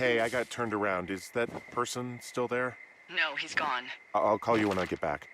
Hey, I got turned around. Is that person still there? No, he's gone. I'll call you when I get back.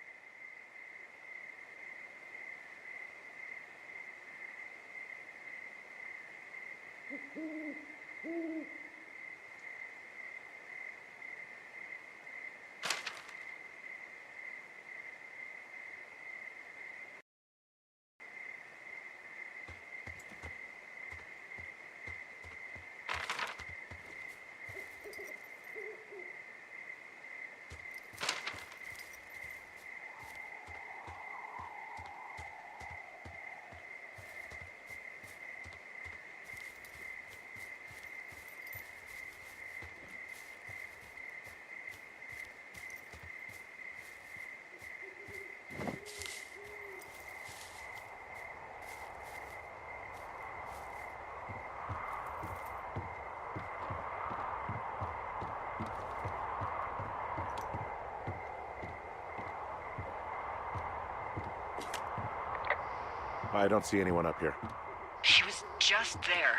I don't see anyone up here. He was just there.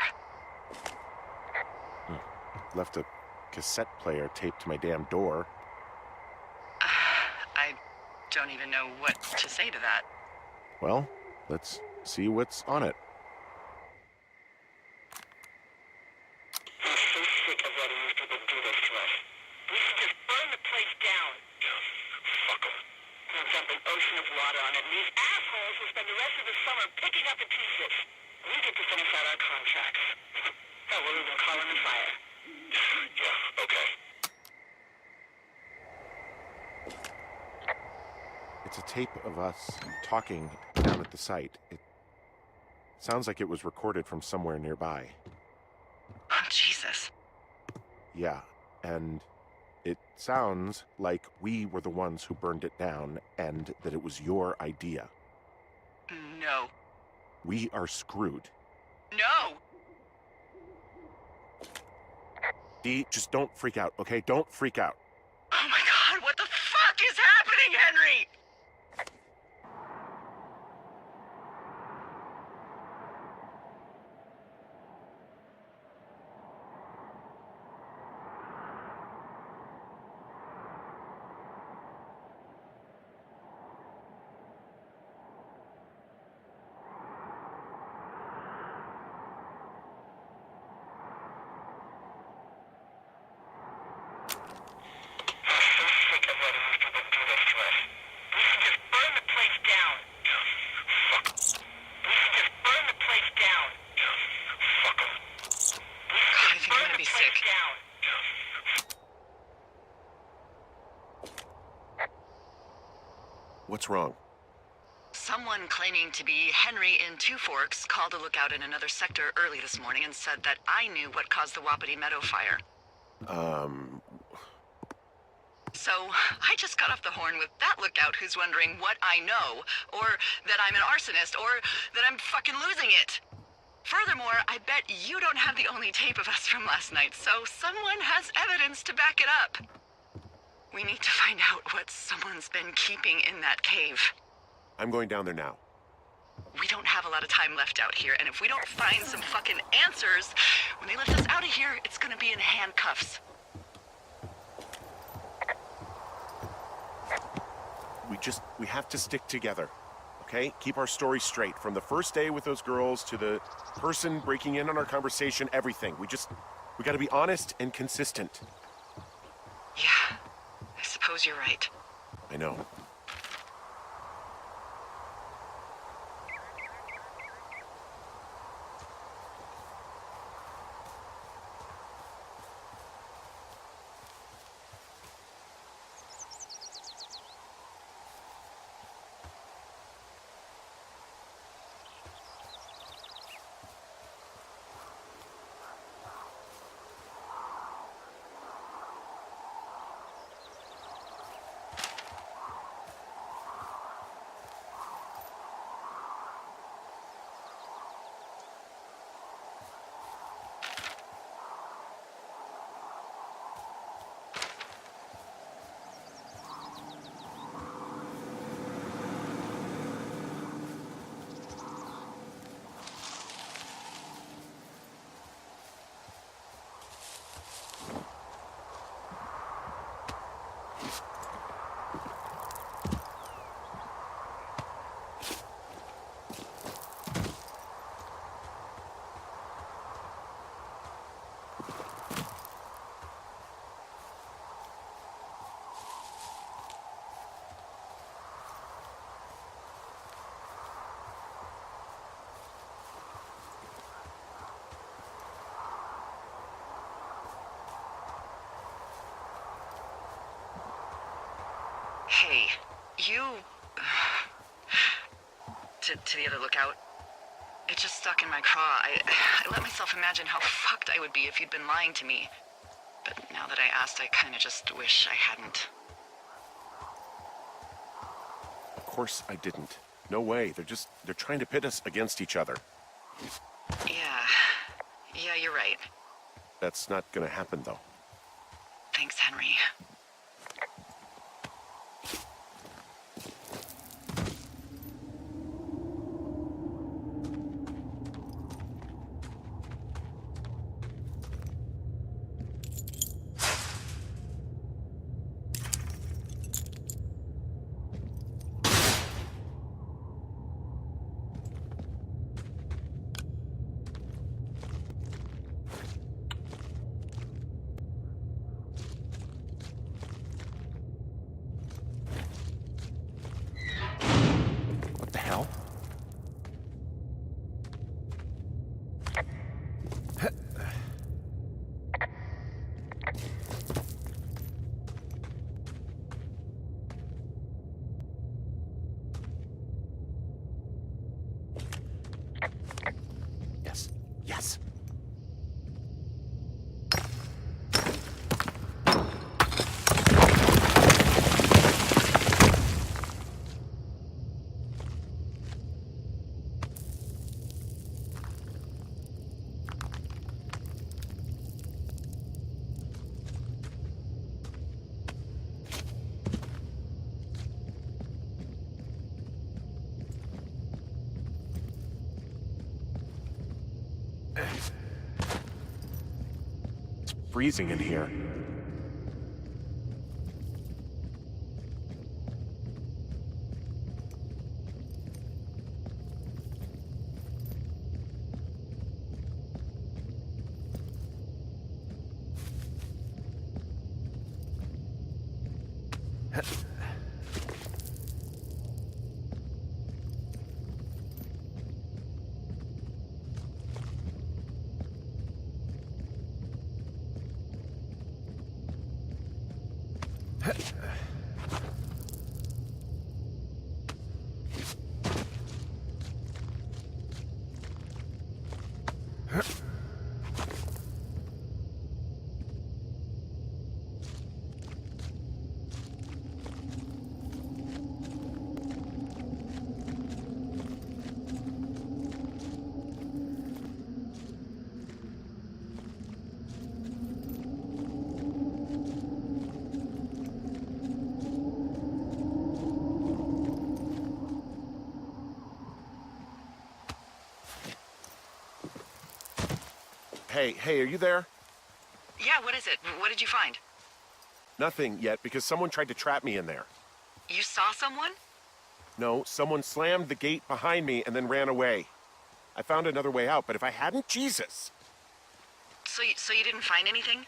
Left a cassette player taped to my damn door. I don't even know what to say to that. Well, let's see what's on it. I'm so sick of letting these people do this to us. We should just burn the place down. Fuck them. We'll dump an ocean of water on it, and these assholes will spend the rest of the summer picking up the pieces. We get to finish out our contracts. Hell, we'll even call in the fire. Yeah, okay. It's a tape of us talking down at the site. It sounds like it was recorded from somewhere nearby. Oh, Jesus. Yeah, and it sounds like we were the ones who burned it down and that it was your idea. No. We are screwed. No! Dee, just don't freak out, okay? Don't freak out. Oh my God, what the fuck is happening, Henry? What's wrong? Someone claiming to be Henry in Two Forks called a lookout in another sector early this morning and said that I knew what caused the Wapiti Meadow fire. So, I just got off the horn with that lookout who's wondering what I know, or that I'm an arsonist, or that I'm fucking losing it. Furthermore, I bet you don't have the only tape of us from last night, so someone has evidence to back it up. We need to find out what someone's been keeping in that cave. I'm going down there now. We don't have a lot of time left out here, and if we don't find some fucking answers, when they lift us out of here, it's gonna be in handcuffs. We have to stick together, okay? Keep our story straight. From the first day with those girls to the person breaking in on our conversation, everything. We gotta be honest and consistent. Yeah, I suppose you're right. I know. Hey, you... to the other lookout. It just stuck in my craw. I let myself imagine how fucked I would be if you'd been lying to me. But now that I asked, I kinda just wish I hadn't. Of course I didn't. No way. They're trying to pit us against each other. Yeah, you're right. That's not gonna happen, though. Thanks, Henry. What the hell? Yes. Yes. It's freezing in here. Hey, are you there? Yeah, what is it? What did you find? Nothing yet, because someone tried to trap me in there. You saw someone? No, someone slammed the gate behind me and then ran away. I found another way out, but if I hadn't, Jesus! So you didn't find anything?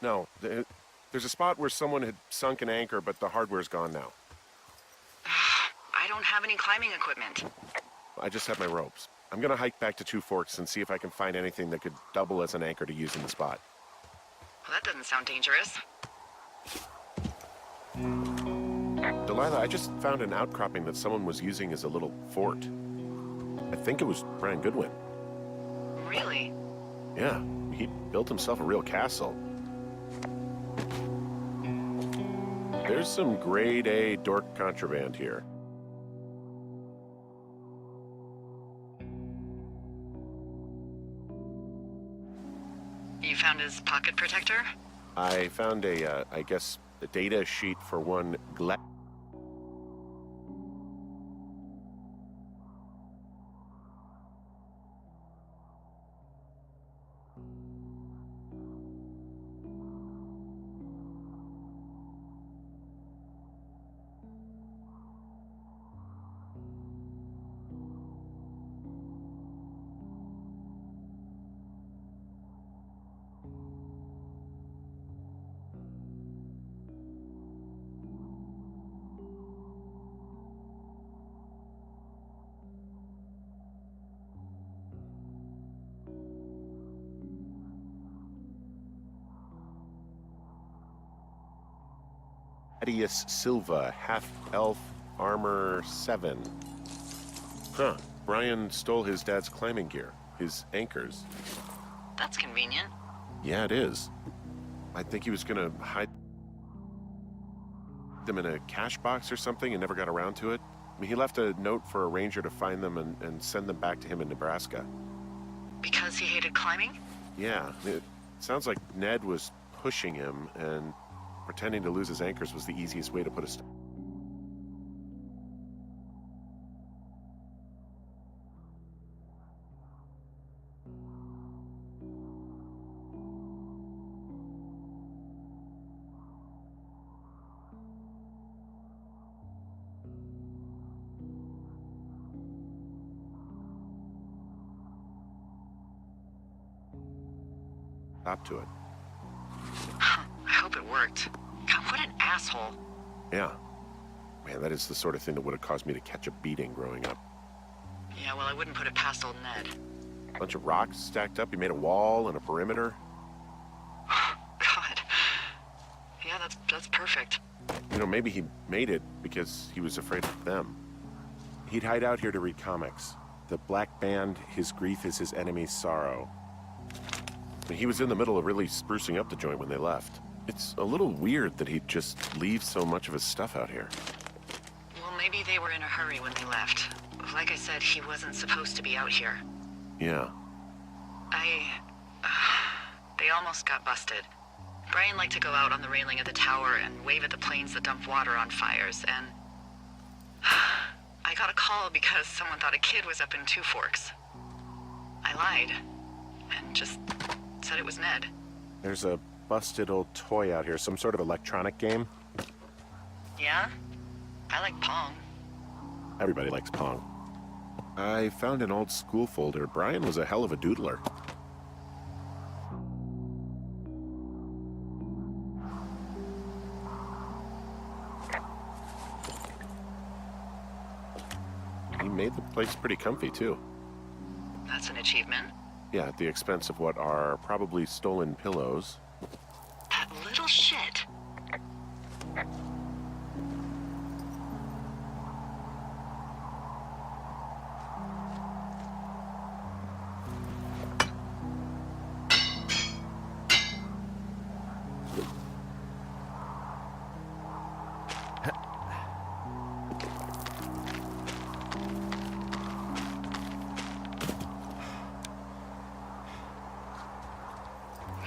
No, there's a spot where someone had sunk an anchor, but the hardware's gone now. I don't have any climbing equipment. I just have my ropes. I'm gonna hike back to Two Forks and see if I can find anything that could double as an anchor to use in the spot. Well, that doesn't sound dangerous. Delilah, I just found an outcropping that someone was using as a little fort. I think it was Brian Goodwin. Really? Yeah, he built himself a real castle. There's some grade A dork contraband here. You found his pocket protector? I found I guess, a data sheet for one Thaddeus Silva, half-elf, armor 7. Huh. Brian stole his dad's climbing gear, his anchors. That's convenient. Yeah, it is. I think he was gonna hide them in a cash box or something and never got around to it. I mean, he left a note for a ranger to find them and send them back to him in Nebraska. Because he hated climbing? Yeah, it sounds like Ned was pushing him, and pretending to lose his anchors was the easiest way to put a stop. Stop to it. I hope it worked. God, what an asshole. Yeah. Man, that is the sort of thing that would have caused me to catch a beating growing up. Yeah, well, I wouldn't put it past old Ned. A bunch of rocks stacked up. He made a wall and a perimeter. God. Yeah, that's perfect. You know, maybe he made it because he was afraid of them. He'd hide out here to read comics. The Black Band, His Grief is His Enemy's Sorrow. He was in the middle of really sprucing up the joint when they left. It's a little weird that he'd just leave so much of his stuff out here. Well, maybe they were in a hurry when they left. Like I said, he wasn't supposed to be out here. Yeah. They almost got busted. Brian liked to go out on the railing of the tower and wave at the planes that dumped water on fires, and I got a call because someone thought a kid was up in Two Forks. I lied, and just said it was Ned. There's a busted old toy out here, some sort of electronic game. Yeah? I like Pong. Everybody likes Pong. I found an old school folder. Brian was a hell of a doodler. He made the place pretty comfy, too. That's an achievement. Yeah, at the expense of what are probably stolen pillows. That little shit.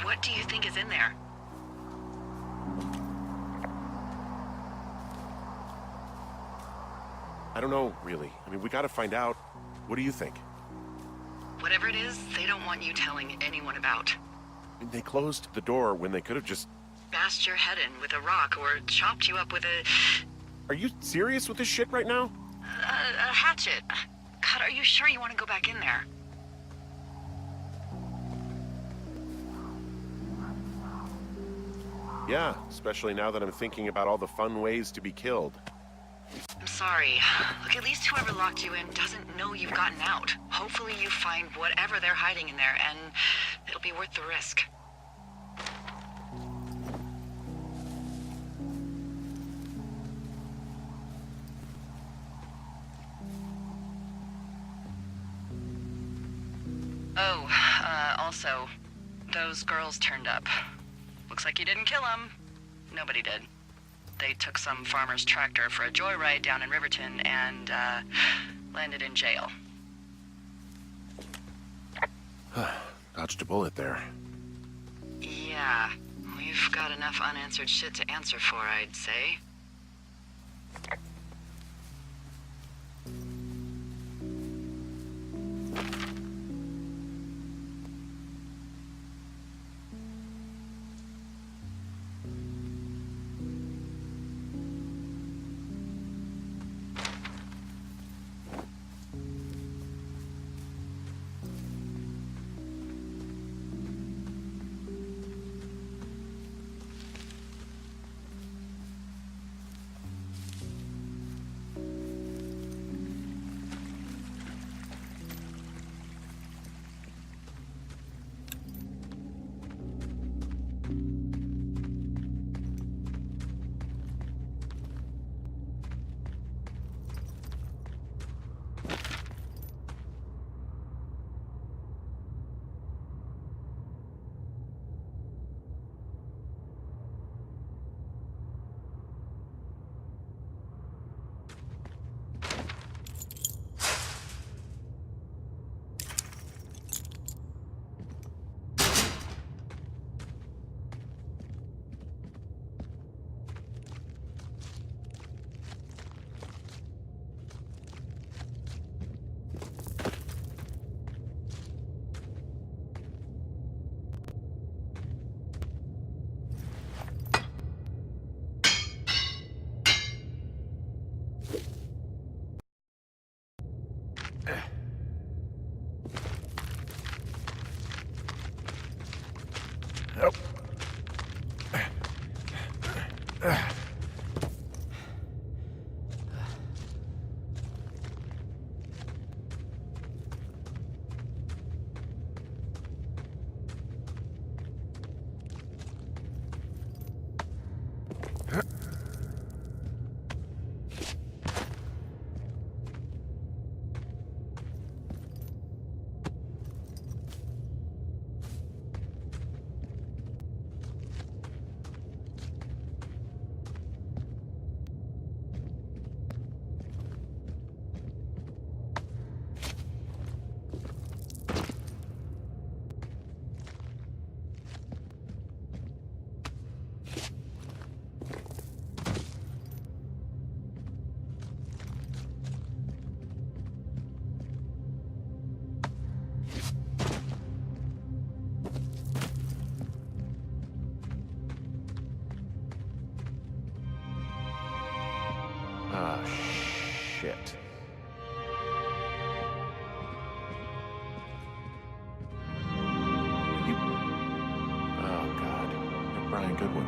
What do you think is in there? I don't know, really. I mean, we gotta find out. What do you think? Whatever it is, they don't want you telling anyone about. I mean, they closed the door when they could have just... Bashed your head in with a rock or chopped you up with a Are you serious with this shit right now? hatchet. God, are you sure you want to go back in there? Yeah, especially now that I'm thinking about all the fun ways to be killed. I'm sorry. Look, at least whoever locked you in doesn't know you've gotten out. Hopefully you find whatever they're hiding in there, and it'll be worth the risk. Oh, also, those girls turned up. Looks like you didn't kill them. Nobody did. They took some farmer's tractor for a joyride down in Riverton and, landed in jail. Dodged a bullet there. Yeah, we've got enough unanswered shit to answer for, I'd say. Oh. Ah, shit. You... Oh, God. You're Brian Goodwin.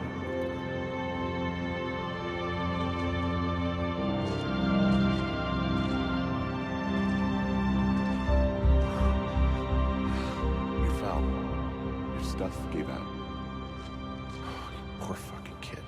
You fell. Your stuff gave out. Oh, you poor fucking kid.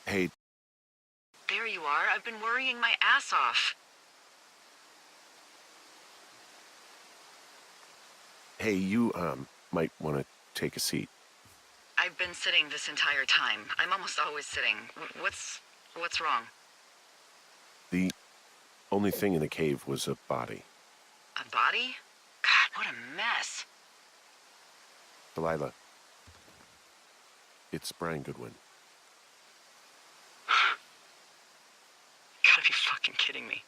Hey, There you are. I've been worrying my ass off. hey, you, might want to take a seat. I've been sitting this entire time. I'm almost always sitting. What's wrong? The only thing in the cave was a body. A body? God, what a mess. Delilah. It's Brian Goodwin. Gotta be fucking kidding me.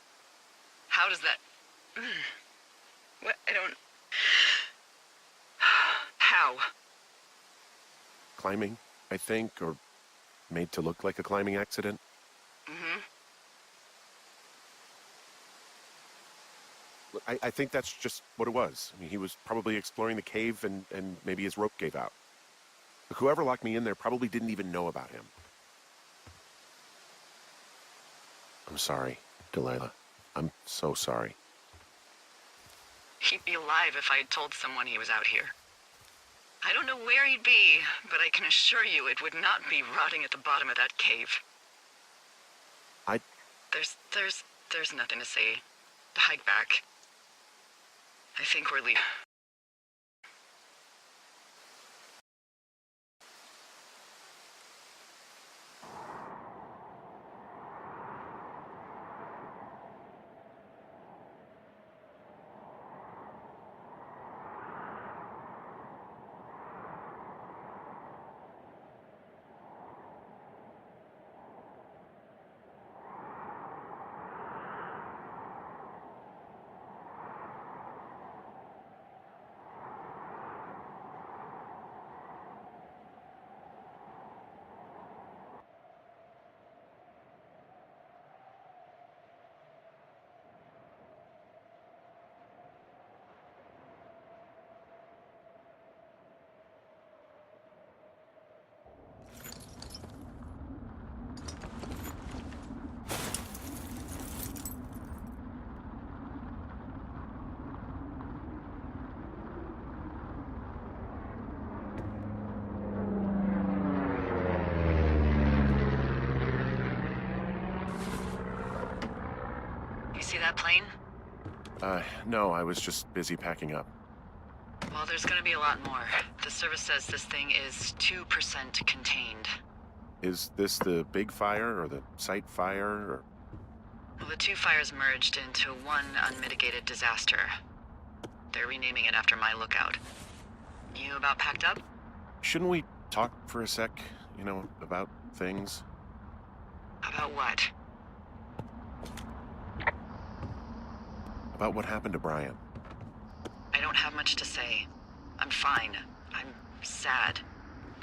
How does that... What? I don't... How? Climbing, I think, or made to look like a climbing accident. Mm-hmm. Look, I think that's just what it was. I mean, he was probably exploring the cave and maybe his rope gave out. Look, whoever locked me in there probably didn't even know about him. I'm sorry, Delilah. I'm so sorry. He'd be alive if I had told someone he was out here. I don't know where he'd be, but I can assure you it would not be rotting at the bottom of that cave. I... There's nothing to say. Hike back. I think we're leaving. See that plane? No, I was just busy packing up. Well, there's gonna be a lot more. The service says this thing is 2% contained. Is this the big fire or the site fire or... Well, the two fires merged into one unmitigated disaster. They're renaming it after my lookout. You about packed up? Shouldn't we talk for a sec, you know, about things? About what? About what happened to Brian. I don't have much to say. I'm fine. I'm sad.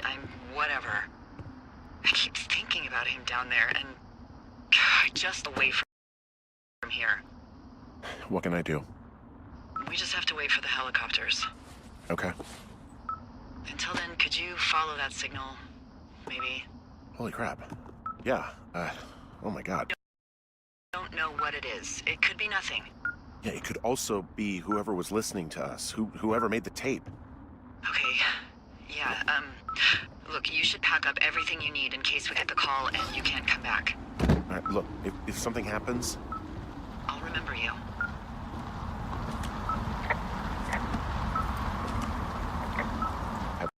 I'm whatever. I keep thinking about him down there and... just away from here. What can I do? We just have to wait for the helicopters. Okay. Until then, could you follow that signal? Maybe? Holy crap. Yeah, oh my god. Don't know what it is. It could be nothing. Yeah, it could also be whoever was listening to us, whoever made the tape. Okay. Yeah, look, you should pack up everything you need in case we get the call and you can't come back. All right, look, if something happens... I'll remember you. Have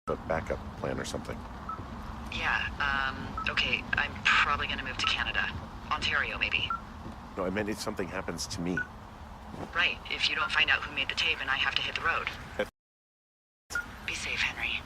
a backup plan or something. Yeah, okay, I'm probably gonna move to Canada. Ontario, maybe. No, I meant if something happens to me. Right, if you don't find out who made the tape and I have to hit the road. Be safe, Henry.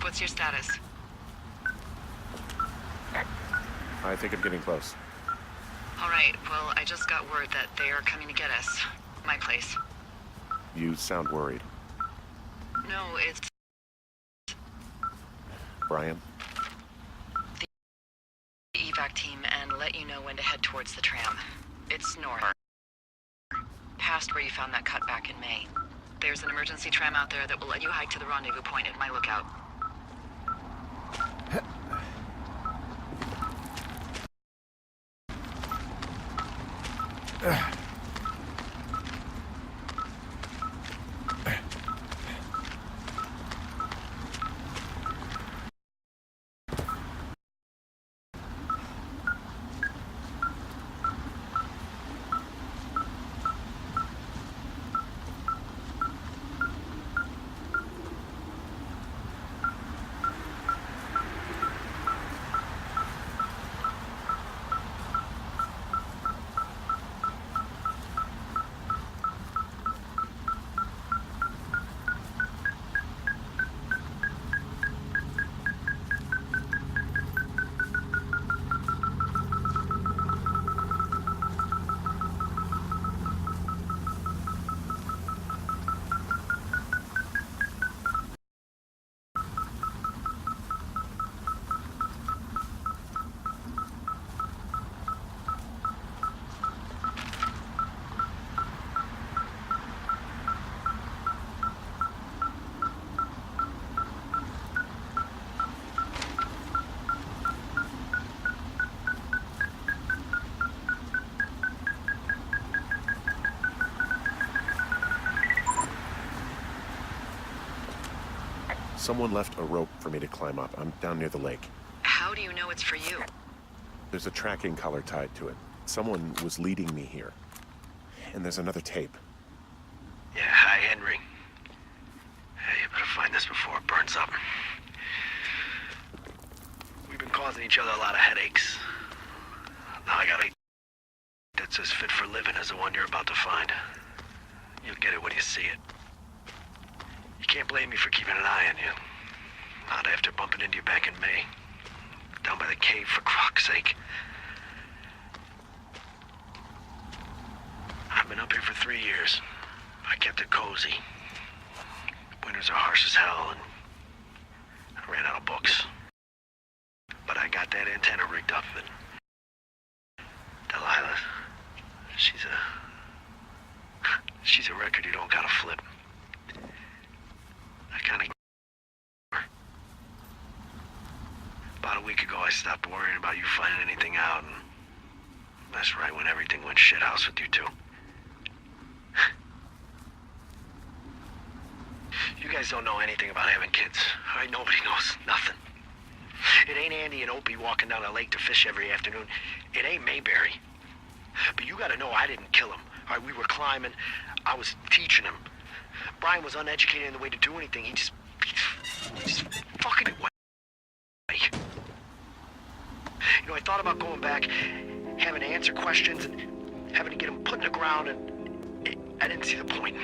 What's your status? I think I'm getting close. All right, well, I just got word that they are coming to get us. My place. You sound worried. No, it's... Brian? the evac team and let you know when to head towards the tram. It's north. Past where you found that cut back in May. There's an emergency tram out there that will let you hike to the rendezvous point at my lookout. Someone left a rope for me to climb up. I'm down near the lake. How do you know it's for you? There's a tracking collar tied to it. Someone was leading me here. And there's another tape. Yeah, hi, Henry. Hey, you better find this before it burns up. We've been causing each other a lot of headaches. Now I got a that's as fit for living as the one you're about to find. You'll get it when you see it. You can't blame me for keeping an eye on you. Not after bumping into you back in May. Down by the cave, for croc's sake. I've been up here for 3 years. I kept it cozy. Winters are harsh as hell, and I ran out of books. But I got that antenna rigged up, and Delilah, she's a record you don't gotta flip. I kinda... About a week ago, I stopped worrying about you finding anything out, and that's right when everything went shithouse with you two. You guys don't know anything about having kids. All right, nobody knows nothing. It ain't Andy and Opie walking down the lake to fish every afternoon. It ain't Mayberry. But you gotta know I didn't kill him. All right, we were climbing. I was teaching him. Brian was uneducated in the way to do anything. He just fucking away. You know, I thought about going back, having to answer questions, and having to get him put in the ground, and I didn't see the point.